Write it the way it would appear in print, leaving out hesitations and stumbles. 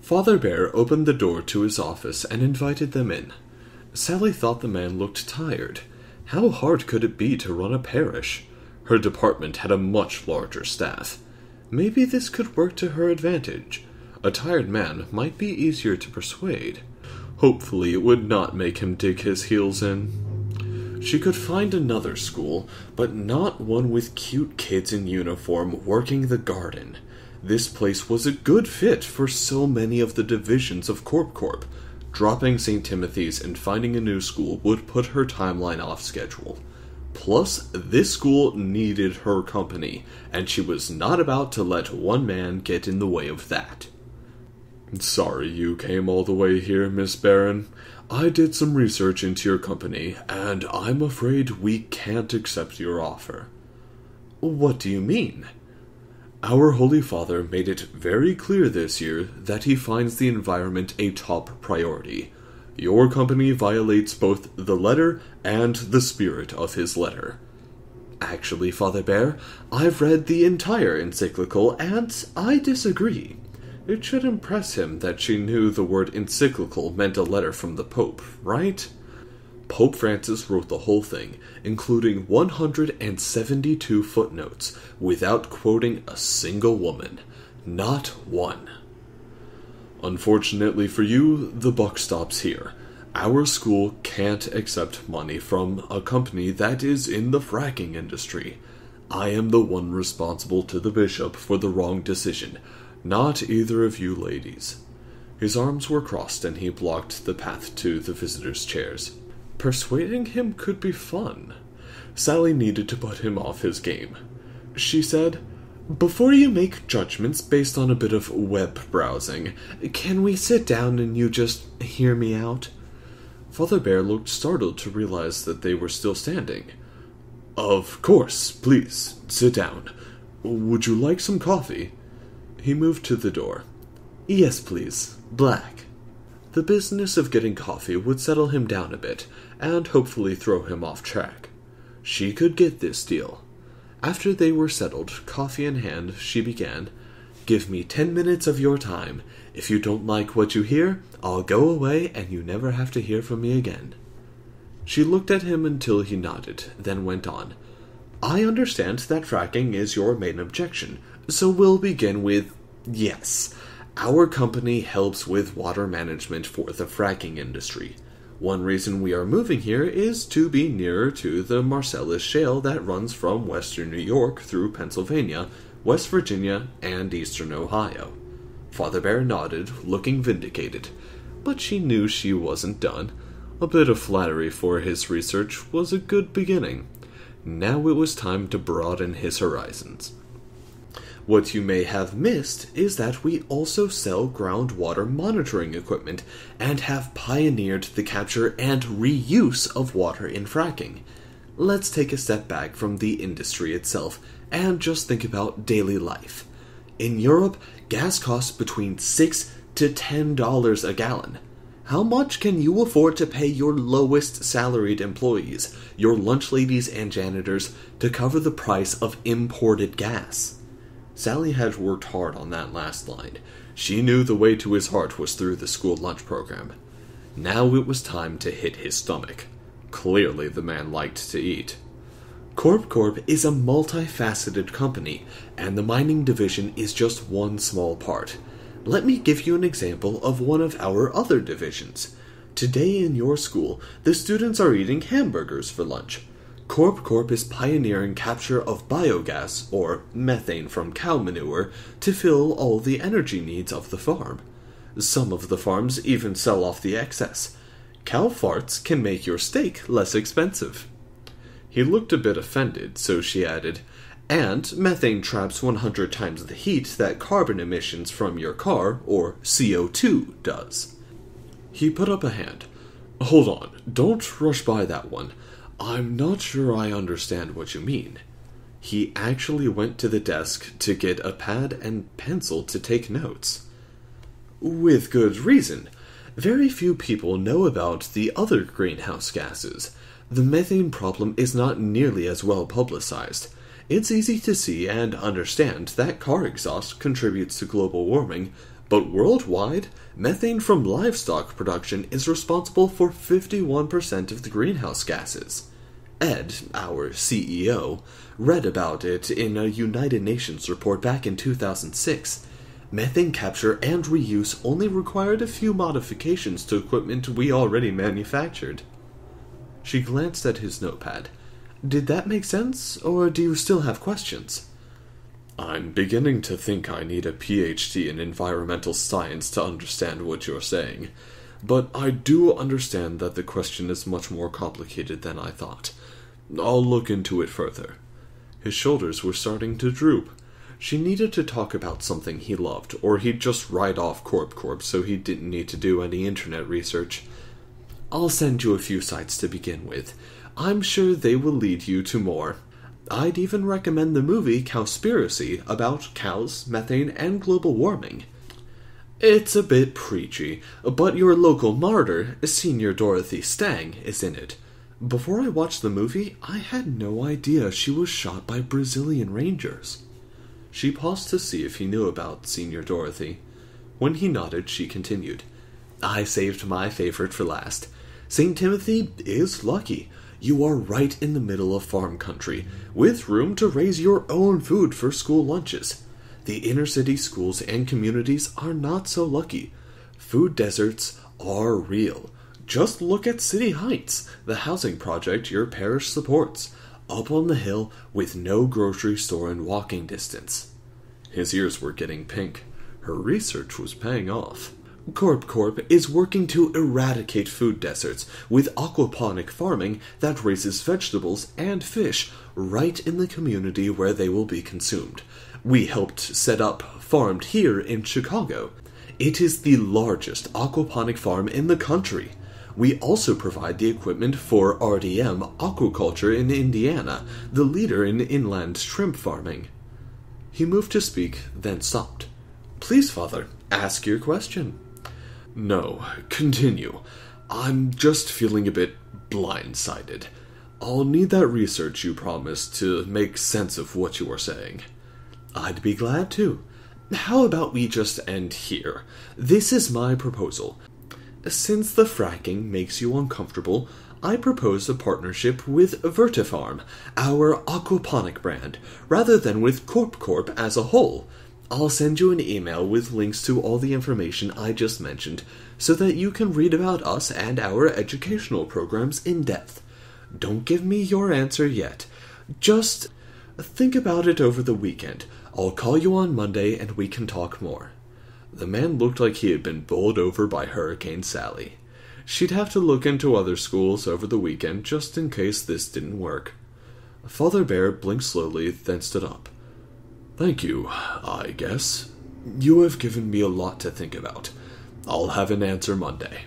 Father Beahr opened the door to his office and invited them in. Sally thought the man looked tired. How hard could it be to run a parish? Her department had a much larger staff. Maybe this could work to her advantage. A tired man might be easier to persuade. Hopefully it would not make him dig his heels in. She could find another school, but not one with cute kids in uniform working the garden. This place was a good fit for so many of the divisions of Corp Corp. Dropping St. Timothy's and finding a new school would put her timeline off schedule. Plus, this school needed her company, and she was not about to let one man get in the way of that. Sorry you came all the way here, Miss Barron. I did some research into your company, and I'm afraid we can't accept your offer. What do you mean? Our Holy Father made it very clear this year that he finds the environment a top priority. Your company violates both the letter and the spirit of his letter. Actually, Father Beahr, I've read the entire encyclical, and I disagree. It should impress him that she knew the word encyclical meant a letter from the Pope, right? Pope Francis wrote the whole thing, including 172 footnotes, without quoting a single woman. Not one. Unfortunately for you, the buck stops here. Our school can't accept money from a company that is in the fracking industry. I am the one responsible to the bishop for the wrong decision, not either of you ladies. His arms were crossed and he blocked the path to the visitors' chairs. Persuading him could be fun. Sally needed to put him off his game. She said, "Before you make judgments based on a bit of web browsing, can we sit down and you just hear me out?" Father Beahr looked startled to realize that they were still standing. "Of course, please, sit down. Would you like some coffee?" He moved to the door. "Yes, please. Black." The business of getting coffee would settle him down a bit, and hopefully throw him off track. She could get this deal. After they were settled, coffee in hand, she began, "Give me 10 minutes of your time. If you don't like what you hear, I'll go away and you never have to hear from me again." She looked at him until he nodded, then went on. "I understand that fracking is your main objection, so we'll begin with yes. Our company helps with water management for the fracking industry. One reason we are moving here is to be nearer to the Marcellus Shale that runs from western New York through Pennsylvania, West Virginia, and eastern Ohio." Father Beahr nodded, looking vindicated, but she knew she wasn't done. A bit of flattery for his research was a good beginning. Now it was time to broaden his horizons. "What you may have missed is that we also sell groundwater monitoring equipment and have pioneered the capture and reuse of water in fracking. Let's take a step back from the industry itself and just think about daily life. In Europe, gas costs between $6 to $10 a gallon. How much can you afford to pay your lowest salaried employees, your lunch ladies and janitors, to cover the price of imported gas?" Sally had worked hard on that last line. She knew the way to his heart was through the school lunch program. Now it was time to hit his stomach. Clearly the man liked to eat. Corp Corp is a multifaceted company, and the mining division is just one small part. Let me give you an example of one of our other divisions. Today in your school, the students are eating hamburgers for lunch. Corp Corp is pioneering capture of biogas, or methane from cow manure, to fill all the energy needs of the farm. Some of the farms even sell off the excess. Cow farts can make your steak less expensive. He looked a bit offended, so she added, "And methane traps 100 times the heat that carbon emissions from your car, or CO2, does." He put up a hand. "Hold on, don't rush by that one. I'm not sure I understand what you mean." He actually went to the desk to get a pad and pencil to take notes. "With good reason. Very few people know about the other greenhouse gases. The methane problem is not nearly as well publicized. It's easy to see and understand that car exhaust contributes to global warming, But worldwide, methane from livestock production is responsible for 51% of the greenhouse gases. Ed, our CEO, read about it in a United Nations report back in 2006. Methane capture and reuse only required a few modifications to equipment we already manufactured. She glanced at his notepad. Did that make sense, or do you still have questions? I'm beginning to think I need a PhD in environmental science to understand what you're saying. But I do understand that the question is much more complicated than I thought. I'll look into it further. His shoulders were starting to droop. She needed to talk about something he loved, or he'd just write off Corp Corp so he didn't need to do any internet research. I'll send you a few sites to begin with. I'm sure they will lead you to more. I'd even recommend the movie Cowspiracy about cows, methane, and global warming. It's a bit preachy, but your local martyr, Senior Dorothy Stang, is in it. Before I watched the movie, I had no idea she was shot by Brazilian Rangers. She paused to see if he knew about Senior Dorothy. When he nodded, she continued. I saved my favorite for last. St. Timothy is lucky. You are right in the middle of farm country, with room to raise your own food for school lunches. The inner city schools and communities are not so lucky. Food deserts are real. Just look at City Heights, the housing project your parish supports, up on the hill with no grocery store in walking distance. His ears were getting pink. Her research was paying off. Corp Corp is working to eradicate food deserts with aquaponic farming that raises vegetables and fish right in the community where they will be consumed. We helped set up Farmed here in Chicago. It is the largest aquaponic farm in the country. We also provide the equipment for RDM Aquaculture in Indiana, the leader in inland shrimp farming. He moved to speak, then stopped. Please, Father, ask your question. No, continue. I'm just feeling a bit blindsided. I'll need that research you promised to make sense of what you are saying. I'd be glad to. How about we just end here? This is my proposal. Since the fracking makes you uncomfortable, I propose a partnership with Vertifarm, our aquaponic brand, rather than with Corp Corp as a whole. I'll send you an email with links to all the information I just mentioned, so that you can read about us and our educational programs in depth. Don't give me your answer yet. Just think about it over the weekend. I'll call you on Monday and we can talk more. The man looked like he had been bowled over by Hurricane Sally. She'd have to look into other schools over the weekend just in case this didn't work. Father Beahr blinked slowly, then stood up. Thank you, I guess. You have given me a lot to think about. I'll have an answer Monday.